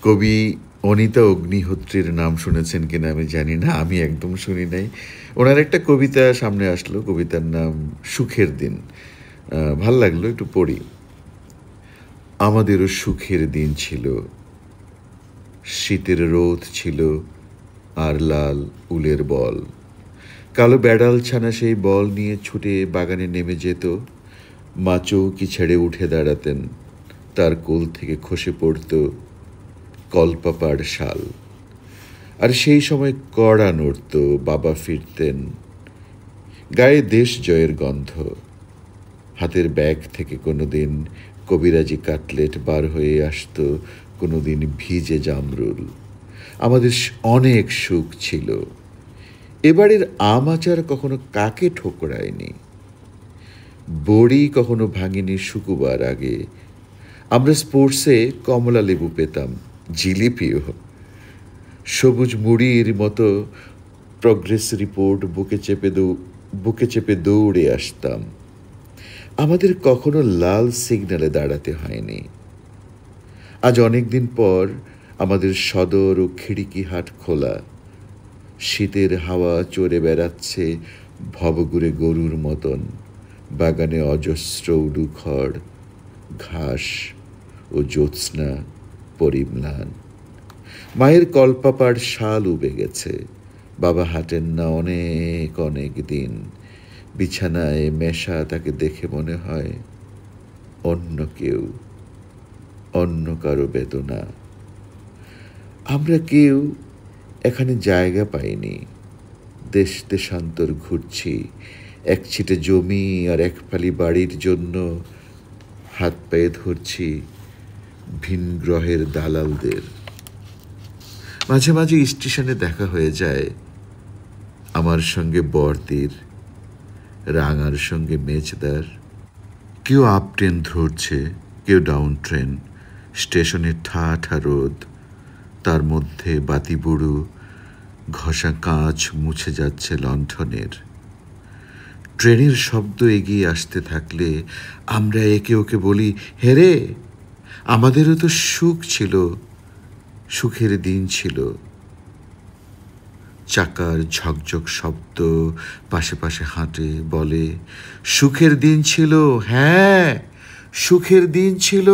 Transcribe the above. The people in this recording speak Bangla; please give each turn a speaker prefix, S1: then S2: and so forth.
S1: কবি অনিতা অগ্নিহোত্রীর নাম শুনেছেন কিনা আমি জানি না, আমি একদম শুনি নাই। ওনার একটা কবিতা সামনে আসলো, কবিতার নাম সুখের দিন। ভাল লাগলো, একটু পড়ি। আমাদেরও সুখের দিন ছিল, শীতের রোদ ছিল আর লাল উলের বল। কালো ব্যাডাল ছানা সেই বল নিয়ে ছুটে বাগানে নেমে যেত। মা চৌকি ছেড়ে উঠে দাঁড়াতেন, তার কোল থেকে খসে পড়ত কলপাপাড় শাল। আর সেই সময় কড়া নড়ত, বাবা ফিরতেন, গায়ে দেশ জয়ের গন্ধ। হাতের ব্যাগ থেকে কোনোদিন কবিরাজি কাটলেট বার হয়ে আসত, কোনোদিন ভিজে জামরুল। আমাদের অনেক সুখ ছিল। এবারের আম আচার কখনো কাকে ঠোকরায়নি, বড়ি কখনো ভাঙিনি শুকুবার আগে। আমরা স্পোর্টসে কমলা লেবু পেতাম, জিলিপিও। সবুজ মুড়ির মতো প্রগ্রেস রিপোর্ট বুকে চেপে দৌড়ে আসতাম। আমাদের কখনো লাল সিগন্যালে দাঁড়াতে হয়নি। আজ অনেক দিন পর আমাদের সদর ও খিড়কি হাট খোলা। শীতের হাওয়া চড়ে বেড়াচ্ছে ভবঘুরে গরুর মতন। বাগানে অজস্র উডুখড়, ঘাস ও জ্যোৎস্না পরিম্লান। মায়ের কলপাপাড় শাল উবে গেছে। বাবা হাঁটেন না অনেক অনেক দিন। বিছানায় মেশা তাকে দেখে মনে হয় অন্য কেউ, অন্য কারো বেদনা। আমরা কেউ এখানে জায়গা পাইনি। দেশ দেশান্তর ঘুরছি, এক ছিটে জমি আর এক ফালি বাড়ির জন্য হাত পায়ে ধরছি ভিন গ্রহের দালালদের। মাঝে মাঝে স্টেশনে দেখা হয়ে যায় আমার সঙ্গে বর্দির, রাঙার সঙ্গে মেজদার। কেউ আপ ট্রেন ধরছে, কেউ ডাউন ট্রেন। স্টেশনে ঠা ঠা রোদ, তার মধ্যে বাতি বুড়ো, ঘষা কাঁচ মুছে যাচ্ছে লণ্ঠনের। ট্রেনের শব্দ এগিয়ে আসতে থাকলে আমরা একে ওকে বলি, হেরে, আমাদেরও তো সুখ ছিল, সুখের দিন ছিল। চাকার ঝকঝক শব্দ পাশে পাশে হাঁটে, বলে, সুখের দিন ছিল, হ্যাঁ সুখের দিন ছিল।